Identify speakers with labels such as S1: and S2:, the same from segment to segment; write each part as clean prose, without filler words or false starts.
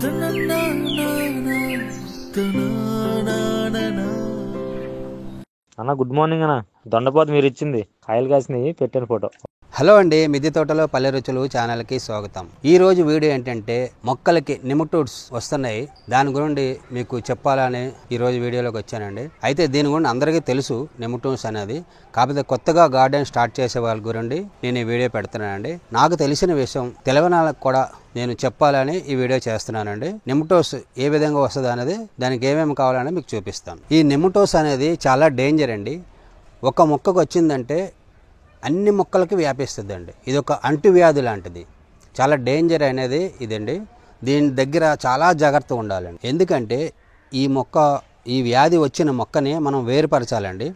S1: అన్న good morning అన్న. దొండపాదు మీరు ఇచ్చింది కాయలు కాసినవి పెట్టిన ఫోటో.
S2: హలో అండి, మిద్దె తోటలో పల్లె రుచులు ఛానల్కి స్వాగతం. ఈ రోజు వీడియో ఏంటంటే మొక్కలకి నెమటోడ్స్ వస్తున్నాయి, దాని గురించి మీకు చెప్పాలని ఈ రోజు వీడియోలోకి వచ్చానండి. అయితే దీని గురించి అందరికీ తెలుసు నెమటోడ్స్ అనేది, కాకపోతే కొత్తగా గార్డెన్ స్టార్ట్ చేసే వాళ్ళ గురించి నేను ఈ వీడియో పెడుతున్నానండి. నాకు తెలిసిన విషయం తెలియని వాళ్ళకి కూడా నేను చెప్పాలని ఈ వీడియో చేస్తున్నానండి. నెమటోడ్స్ ఏ విధంగా వస్తుంది అనేది, దానికి ఏమేమి కావాలని మీకు చూపిస్తాను. ఈ నెమటోడ్స్ అనేది చాలా డేంజర్ అండి. ఒక మొక్కకు వచ్చిందంటే అన్ని మొక్కలకి వ్యాపిస్తుంది అండి. ఇది ఒక అంటువ్యాధి లాంటిది, చాలా డేంజర్ అనేది ఇదండి. దీని దగ్గర చాలా జాగ్రత్తగా ఉండాలండి. ఎందుకంటే ఈ వ్యాధి వచ్చిన మొక్కని మనం వేరుపరచాలండి.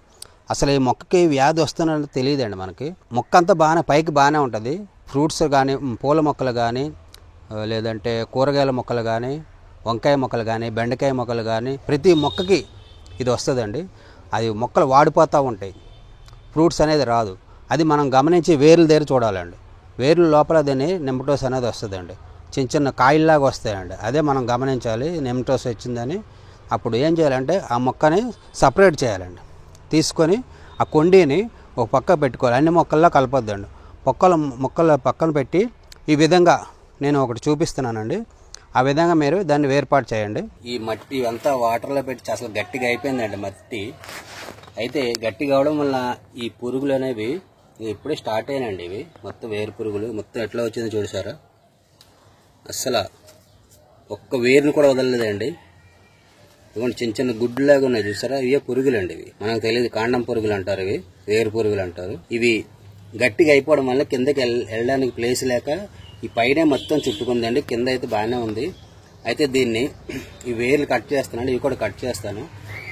S2: అసలు ఈ మొక్కకి వ్యాధి వస్తున్నది తెలియదండి మనకి. మొక్క అంతా పైకి బాగానే ఉంటుంది. ఫ్రూట్స్ కానీ, పూల మొక్కలు కానీ, లేదంటే కూరగాయల మొక్కలు కానీ, వంకాయ మొక్కలు కానీ, బెండకాయ మొక్కలు కానీ, ప్రతి మొక్కకి ఇది వస్తుందండి. అది మొక్కలు వాడిపోతూ ఉంటాయి, ఫ్రూట్స్ అనేది రాదు. అది మనం గమనించి వేర్ల దగ్గర చూడాలండి. వేర్ల లోపల దీన్ని నెమటోస్ అనేది వస్తుందండి. చిన్న చిన్న కాయల్లాగా వస్తాయండి. అదే మనం గమనించాలి నెమటోస్ వచ్చిందని. అప్పుడు ఏం చేయాలంటే ఆ మొక్కని సపరేట్ చేయాలండి. తీసుకొని ఆ కొండిని ఒక పక్క పెట్టుకోవాలి. అన్ని మొక్కల్లో కలపొద్దండి. మొక్కల పక్కన పెట్టి ఈ విధంగా నేను ఒకటి చూపిస్తున్నానండి. ఆ విధంగా మీరు దాన్ని వేర్పాటు చేయండి. ఈ మట్టి అంతా వాటర్లో పెట్టి అసలు గట్టిగా అయిపోయిందండి మట్టి. అయితే గట్టిగా అవడం వల్ల ఈ పురుగులు అనేవి ఇప్పుడే స్టార్ట్ అయినండి. ఇవి మొత్తం వేరు పురుగులు మొత్తం ఎట్లా వచ్చిందో చూసారా. అస్సలు ఒక్క వేరుని కూడా వదలలేదండి. ఇవ్వండి చిన్న చిన్న గుడ్డులాగా ఉన్నాయి చూసారా, ఇవే పురుగులు అండి. ఇవి మనకు తెలియదు, కాండం పురుగులు అంటారు, ఇవి వేరు పురుగులు అంటారు. ఇవి గట్టిగా అయిపోవడం వల్ల కిందకి వెళ్ళడానికి ప్లేస్ లేక ఈ పైనే మొత్తం చుట్టుకుందండి. కింద అయితే బాగానే ఉంది. అయితే దీన్ని ఈ వేర్లు కట్ చేస్తానండి. ఇవి కూడా కట్ చేస్తాను.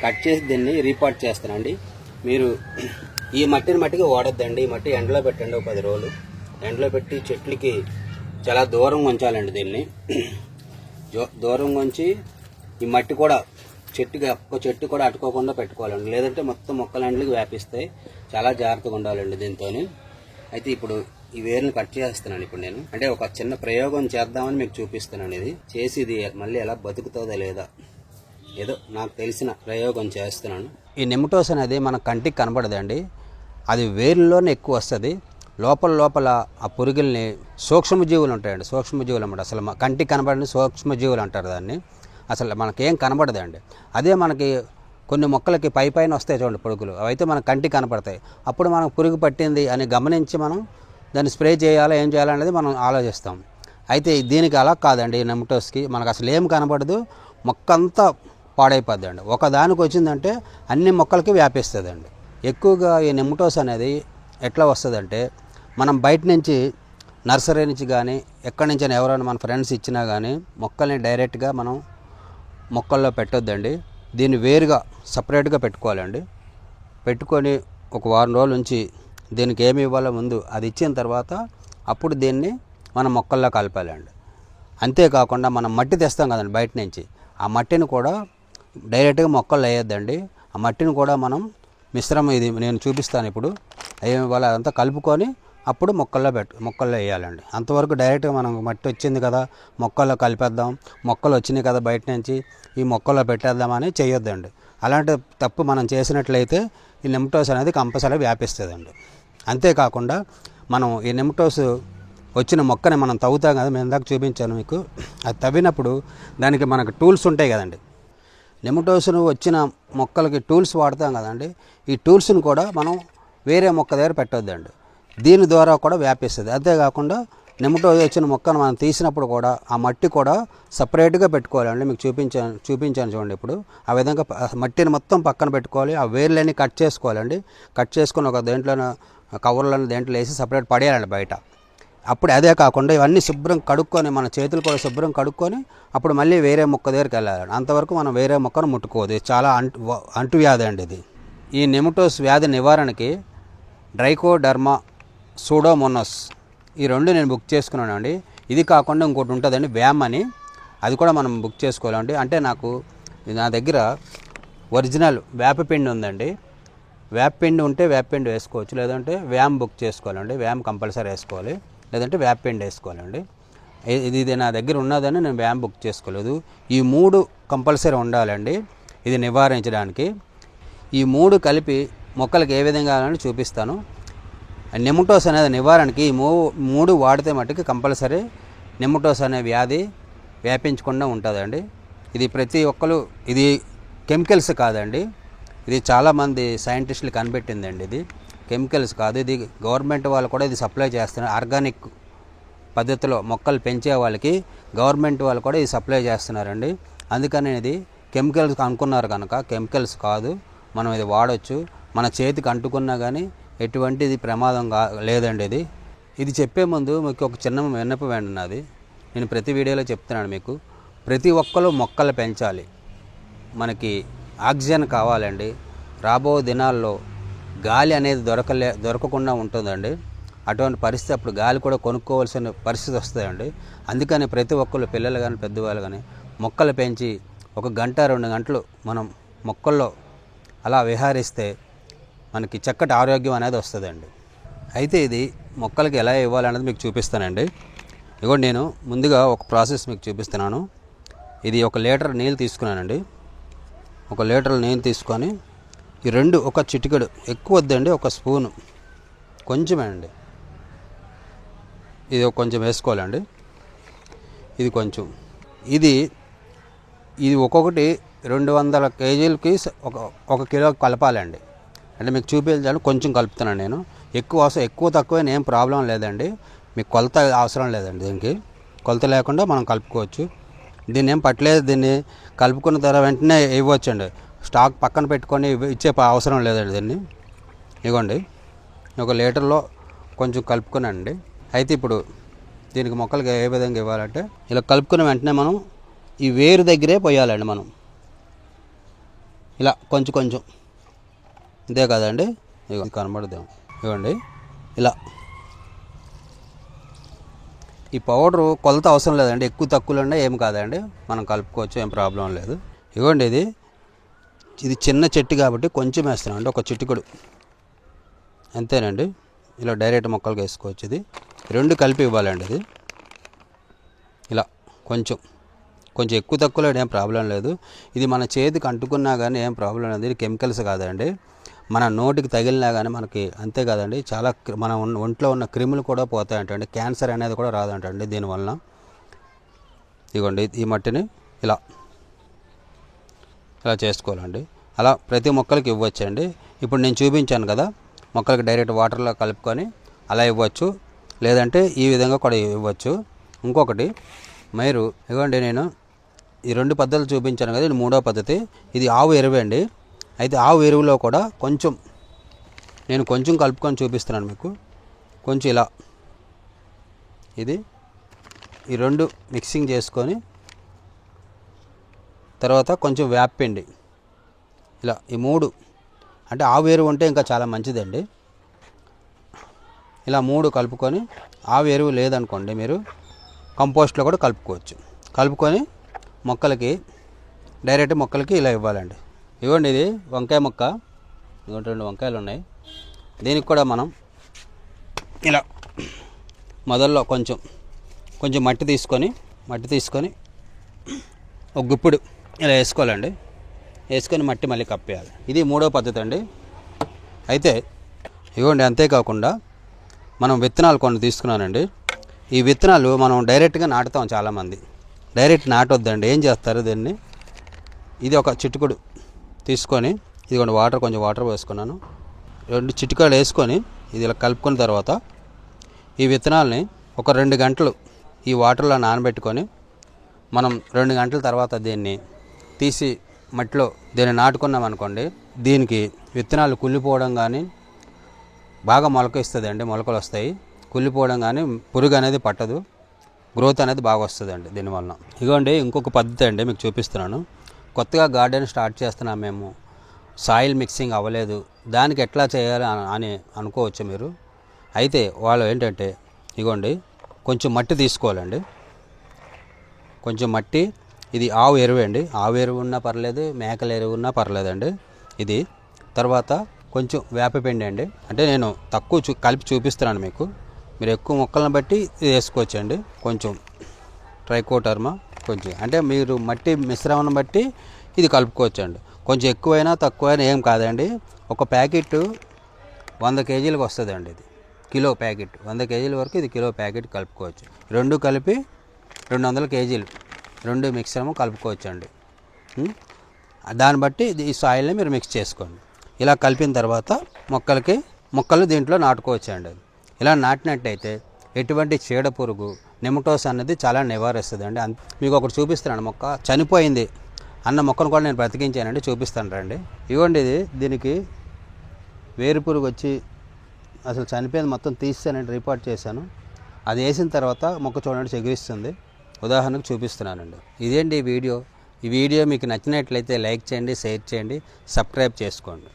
S2: కట్ చేసి దీన్ని రీపాట్ చేస్తానండి. మీరు ఈ మట్టికి వాడొద్దండి. ఈ మట్టి ఎండలో పెట్టండి. ఒక 10 రోజులు ఎండలో పెట్టి చెట్లకి చాలా దూరంగా ఉంచాలండి. దీన్ని దూరంగా ఉంచి ఈ మట్టి కూడా చెట్టు కూడా అట్టుకోకుండా పెట్టుకోవాలండి. లేదంటే మొత్తం మొక్కలన్నిటికి వ్యాపిస్తాయి. చాలా జాగ్రత్తగా ఉండాలండి దీంతో. అయితే ఇప్పుడు ఈ వేరుని కట్ చేస్తున్నాను. ఇప్పుడు నేను అంటే ఒక చిన్న ప్రయోగం చేద్దామని మీకు చూపిస్తున్నాను. ఇది చేసి ఇది మళ్ళీ ఎలా బతుకుతుందా లేదా, ఏదో నాకు తెలిసిన ప్రయోగం చేస్తున్నాను. ఈ నెమటోస్ అనేది మన కంటికి కనబడదండి. అది వేరులోనే ఎక్కువ వస్తుంది. లోపల ఆ పురుగుల్ని సూక్ష్మజీవులు ఉంటాయండి. సూక్ష్మజీవులు అన్నమాట. అసలు కంటికి కనబడని సూక్ష్మజీవులు అంటారు దాన్ని. అసలు మనకేం కనబడదండి. అదే మనకి కొన్ని మొక్కలకి పైన వస్తాయి చూడండి పురుగులు, అవైతే మన కంటికి కనపడతాయి. అప్పుడు మనకు పురుగు పట్టింది అని గమనించి మనం దాన్ని స్ప్రే చేయాలా ఏం చేయాలనేది మనం ఆలోచిస్తాం. అయితే దీనికి అలా కాదండి. ఈ నెమటోస్కి మనకు అసలు ఏం కనబడదు. మొక్క అంతా పాడైపోద్దండి. ఒకదానికి వచ్చిందంటే అన్ని మొక్కలకి వ్యాపిస్తుందండి. ఎక్కువగా ఈ నెమటోస్ అనేది ఎట్లా వస్తుందంటే, మనం బయట నుంచి నర్సరీ నుంచి కానీ ఎక్కడి నుంచి ఎవరైనా మన ఫ్రెండ్స్ ఇచ్చినా కానీ మొక్కల్ని డైరెక్ట్గా మనం మొక్కల్లో పెట్టొద్దండి. దీన్ని వేరుగా సపరేట్గా పెట్టుకోవాలండి. పెట్టుకొని ఒక వారం రోజుల నుంచి దీనికి ఏమి ఇవ్వాలో ముందు అది ఇచ్చిన తర్వాత అప్పుడు దీన్ని మనం మొక్కల్లో కలపాలండి. అంతేకాకుండా మనం మట్టి తెస్తాం కదండి బయట నుంచి, ఆ మట్టిని కూడా డైరెక్ట్గా మొక్కల్లో వేయొద్దండి. ఆ మట్టిని కూడా మనం మిశ్రమం, ఇది నేను చూపిస్తాను ఇప్పుడు, ఏమి ఇవ్వాలి అదంతా కలుపుకొని అప్పుడు మొక్కల్లో వేయాలండి. అంతవరకు డైరెక్ట్గా మనం మట్టి వచ్చింది కదా మొక్కల్లో కలిపేద్దాం, మొక్కలు వచ్చినాయి కదా బయట నుంచి ఈ మొక్కల్లో పెట్టేద్దామని చేయొద్దండి. అలాంటి తప్పు మనం చేసినట్లయితే ఈ నెమటోస్ అనేది కంపల్సరీ వ్యాపిస్తుందండి. అంతేకాకుండా మనం ఈ నెమటోస్ వచ్చిన మొక్కని మనం తవ్వుతాం కదా, నేను ఇందాక చూపించాను మీకు. అది తవ్వినప్పుడు దానికి మనకు టూల్స్ ఉంటాయి కదండి. నెమటోస్ను వచ్చిన మొక్కలకి టూల్స్ వాడతాం కదండి. ఈ టూల్స్ని కూడా మనం వేరే మొక్క దగ్గర పెట్టొద్దండి. దీని ద్వారా కూడా వ్యాపిస్తుంది. అంతేకాకుండా నెమటోస్ వచ్చిన మొక్కను మనం తీసినప్పుడు కూడా ఆ మట్టి కూడా సపరేట్గా పెట్టుకోవాలండి. మీకు చూపించాను చూడండి. ఇప్పుడు ఆ విధంగా మట్టిని మొత్తం పక్కన పెట్టుకోవాలి. ఆ వేర్లన్నీ కట్ చేసుకోవాలండి. కట్ చేసుకొని ఒక దేంట్లోనే కవర్లను దేంట్లో వేసి సపరేట్ పడేయాలండి బయట. అప్పుడు అదే కాకుండా ఇవన్నీ శుభ్రం కడుక్కొని, మన చేతులు కూడా శుభ్రం కడుక్కొని అప్పుడు మళ్ళీ వేరే మొక్క దగ్గరికి వెళ్ళాలండి. అంతవరకు మనం వేరే మొక్కను ముట్టుకోవద్దు. చాలా అంటువ్యాధి అండి ఇది. ఈ నెమటోస్ వ్యాధి నివారణకి ట్రైకోడర్మా సూడోమోనాస్ ఈ 2 నేను బుక్ చేసుకున్నానండి. ఇది కాకుండా ఇంకోటి ఉంటుందండి వ్యామ్ అని, అది కూడా మనం బుక్ చేసుకోవాలండి. అంటే నా దగ్గర ఒరిజినల్ వేపపిండి ఉందండి. వేపపిండి ఉంటే వేపపిండి వేసుకోవచ్చు, లేదంటే వ్యామ్ బుక్ చేసుకోవాలండి. వ్యామ్ కంపల్సరీ వేసుకోవాలి, లేదంటే వేపపిండి వేసుకోవాలండి. ఇది నా దగ్గర ఉన్నదని నేను వ్యాన్ బుక్ చేసుకోలేదు. ఈ 3 కంపల్సరీ ఉండాలండి ఇది నివారించడానికి. ఈ 3 కలిపి మొక్కలకు ఏ విధంగా అని చూపిస్తాను. నెమటోస్ అనేది నివారణకి ఈ 3 వాడితే మట్టుకు కంపల్సరీ నెమటోస్ అనే వ్యాధి వ్యాపించకుండా ఉంటుందండి. ఇది ప్రతి ఒక్కరు, ఇది కెమికల్స్ కాదండి, ఇది చాలామంది సైంటిస్టులు కనిపెట్టిందండి. ఇది కెమికల్స్ కాదు, ఇది గవర్నమెంట్ వాళ్ళు కూడా ఇది సప్లై చేస్తున్నారు. ఆర్గానిక్ పద్ధతిలో మొక్కలు పెంచే వాళ్ళకి గవర్నమెంట్ వాళ్ళు కూడా ఇది సప్లై చేస్తున్నారండి. అందుకని ఇది కెమికల్స్ అనుకున్నారు కనుక కెమికల్స్ కాదు, మనం ఇది వాడచ్చు. మన చేతికి అంటుకున్నా కానీ ఎటువంటిది ప్రమాదం లేదండి. ఇది చెప్పే ముందు మీకు ఒక చిన్న విన్నపం ఉన్నది. నేను ప్రతి వీడియోలో చెప్తున్నాను మీకు, ప్రతి ఒక్కరు మొక్కలు పెంచాలి. మనకి ఆక్సిజన్ కావాలండి. రాబో దినాల్లో గాలి అనేది దొరకకుండా ఉంటుందండి. అటువంటి పరిస్థితి అప్పుడు గాలి కూడా కొనుక్కోవాల్సిన పరిస్థితి వస్తుందండి. అందుకని ప్రతి ఒక్కరు, పిల్లలు కానీ పెద్దవాళ్ళు కానీ మొక్కలు పెంచి 1 గంట 2 గంటలు మనం మొక్కల్లో అలా విహారిస్తే మనకి చక్కటి ఆరోగ్యం అనేది వస్తుందండి. అయితే ఇది మొక్కలకి ఎలా ఇవ్వాలనేది మీకు చూపిస్తానండి. ఇదిగోండి, నేను ముందుగా ఒక ప్రాసెస్ మీకు చూపిస్తున్నాను. ఇది 1 లీటర్ నీళ్ళు తీసుకున్నానండి. 1 లీటర్ నీళ్ళు తీసుకొని ఈ 2 ఒక చిటికెడు, ఎక్కువ వద్దండి, 1 స్పూను కొంచెమే అండి, ఇది కొంచెం వేసుకోవాలండి. ఇది కొంచెం, ఇది ఒక్కొక్కటి 200 కేజీలకి 1 కిలో కలపాలండి. అంటే మీకు చూపించాలని కొంచెం కలుపుతున్నాను నేను. ఎక్కువ తక్కువ ఏం ప్రాబ్లం లేదండి. మీకు కొలత అవసరం లేదండి. దీనికి కొలత లేకుండా మనం కలుపుకోవచ్చు. దీన్ని ఏం పట్టలేదు, దీన్ని కలుపుకున్న తర్వాత వెంటనే ఇవ్వచ్చండి. స్టాక్ పక్కన పెట్టుకొని ఇచ్చే అవసరం లేదండి. దీన్ని ఇవ్వండి, 1 లీటర్లో కొంచెం కలుపుకున్నానండి. అయితే ఇప్పుడు దీనికి మొక్కలకి ఏ విధంగా ఇవ్వాలంటే ఇలా కలుపుకున్న వెంటనే మనం ఈ వేరు దగ్గరే పోయాలండి. మనం ఇలా కొంచెం ఇదే కదండి, ఇక కనబడదాం. ఇవ్వండి, ఇలా ఈ పౌడరు కొలత అవసరం లేదండి. ఎక్కువ తక్కువలో ఏం కాదండి, మనం కలుపుకోవచ్చు, ఏం ప్రాబ్లం లేదు. ఇవ్వండి, ఇది చిన్న చెట్టు కాబట్టి కొంచెం వేస్తున్నాం అండి, 1 చిటికెడు అంతేనండి. ఇలా డైరెక్ట్ మొక్కలకి వేసుకోవచ్చు. ఇది 2 కలిపి ఇవ్వాలండి. ఇది ఇలా కొంచెం ఎక్కువ తక్కువలో ఏం ప్రాబ్లం లేదు. ఇది మన చేతికి అంటుకున్నా కానీ ఏం ప్రాబ్లం లేదు. ఇది కెమికల్స్ కాదండి, మన నోటికి తగిలినా కానీ మనకి అంతే కాదండి, చాలా మన ఒంట్లో ఉన్న క్రిములు కూడా పోతాయంటండి. క్యాన్సర్ అనేది కూడా రాదంటండి దీనివల్ల. ఇదిగోండి, ఈ మట్టిని ఇలా చేసుకోవాలండి. అలా ప్రతి మొక్కలకి ఇవ్వచ్చండి. ఇప్పుడు నేను చూపించాను కదా, మొక్కలకి డైరెక్ట్ వాటర్లో కలుపుకొని అలా ఇవ్వచ్చు, లేదంటే ఈ విధంగా కూడా ఇవ్వచ్చు. ఇంకొకటి మీరు ఇవ్వండి, నేను ఈ 2 పద్ధతులు చూపించాను కదా, ఇది 3వ పద్ధతి. ఇది ఆవు ఎరువు అండి. అయితే ఆవు ఎరువులో కూడా నేను కొంచెం కలుపుకొని చూపిస్తున్నాను మీకు. కొంచెం ఇలా ఇది ఈ 2 మిక్సింగ్ చేసుకొని తర్వాత కొంచెం వేపపిండి, ఇలా ఈ 3, అంటే ఆవు ఎరువు ఉంటే ఇంకా చాలా మంచిదండి. ఇలా 3 కలుపుకొని, ఆవు ఎరువు లేదనుకోండి మీరు కంపోస్ట్లో కూడా కలుపుకోవచ్చు. కలుపుకొని డైరెక్ట్ మొక్కలకి ఇలా ఇవ్వాలండి. ఇవ్వండి, ఇది వంకాయ మొక్క, ఇవ్వండి 2 వంకాయలు ఉన్నాయి. దీనికి కూడా మనం ఇలా మొదల్లో కొంచెం మట్టి తీసుకొని 1 గుప్పుడు ఇలా వేసుకోవాలండి. వేసుకొని మట్టి మళ్ళీ కప్పేయాలి. ఇది 3వ పద్ధతి అండి. అయితే ఇవ్వండి, అంతేకాకుండా మనం విత్తనాలు కొన్ని తీసుకున్నానండి. ఈ విత్తనాలు మనం డైరెక్ట్గా నాటుతాం. చాలామంది డైరెక్ట్ నాటొద్దండి. ఏం చేస్తారు, దీన్ని ఇది 1 చిటికెడు తీసుకొని, ఇదిగోండి కొంచెం వాటర్ వేసుకున్నాను. 2 చిటికెలు వేసుకొని ఇది ఇలా కలుపుకున్న తర్వాత ఈ విత్తనాలని ఒక 2 గంటలు ఈ వాటర్లో నానబెట్టుకొని మనం 2 గంటల తర్వాత దీన్ని తీసి మట్టిలో దీన్ని నాటుకున్నాం అనుకోండి, దీనికి విత్తనాలు కుళ్ళిపోవడం కానీ బాగా మొలకలు వస్తాయి. కుళ్ళిపోవడం కానీ పురుగు అనేది పట్టదు, గ్రోత్ అనేది బాగా వస్తుందండి దీనివల్ల. ఇదిగోండి, ఇంకొక పద్ధతి అండి మీకు చూపిస్తున్నాను. కొత్తగా గార్డెన్ స్టార్ట్ చేస్తున్నాం మేము, సాయిల్ మిక్సింగ్ అవ్వలేదు, దానికి ఎట్లా చేయాలి అని అనుకోవచ్చు మీరు. అయితే వాళ్ళు ఏంటంటే ఇదిగోండి, కొంచెం మట్టి తీసుకోవాలండి. కొంచెం మట్టి, ఇది ఆవు ఎరువు అండి. ఆవు ఎరువు ఉన్నా పర్లేదు, మేకల ఎరువు ఉన్నా పర్లేదండి. ఇది తర్వాత కొంచెం వేపపిండి అండి. అంటే నేను తక్కువ కలిపి చూపిస్తున్నాను మీకు. మీరు ఎక్కువ మొక్కలను బట్టి ఇది వేసుకోవచ్చండి. కొంచెం ట్రైకోడర్మా కొంచెం, అంటే మీరు మట్టి మిశ్రమం బట్టి ఇది కలుపుకోవచ్చండి. కొంచెం ఎక్కువైనా తక్కువైనా ఏం కాదండి. ఒక ప్యాకెట్ 100 కేజీలకు వస్తుందండి. ఇది కిలో ప్యాకెట్ 100 కేజీల వరకు ఇది కిలో ప్యాకెట్ కలుపుకోవచ్చు. రెండు కలిపి 200 కేజీలు రెండు మిక్సరము కలుపుకోవచ్చు అండి. దాన్ని బట్టి ఈ సాయిల్ని మీరు మిక్స్ చేసుకోండి. ఇలా కలిపిన తర్వాత మొక్కలు దీంట్లో నాటుకోవచ్చు అండి. ఇలా నాటినట్టయితే ఎటువంటి చీడ పురుగు నెమటోస్ అనేది చాలా నివారిస్తుంది అండి. మీకు ఒకటి చూపిస్తున్నాను. మొక్క చనిపోయింది అన్న మొక్కను కూడా నేను బ్రతికించానండి, చూపిస్తాను రండి. ఇవ్వండి, దీనికి వేరు పురుగు వచ్చి అసలు చనిపోయింది, మొత్తం తీసానండి, రిపోర్ట్ చేశాను. అది వేసిన తర్వాత మొక్క చూడండి చిగురిస్తుంది. ఉదాహరణకు చూపిస్తున్నానండి. ఇదేంటి ఈ వీడియో మీకు నచ్చినట్లయితే లైక్ చేయండి, షేర్ చేయండి, సబ్స్క్రైబ్ చేసుకోండి.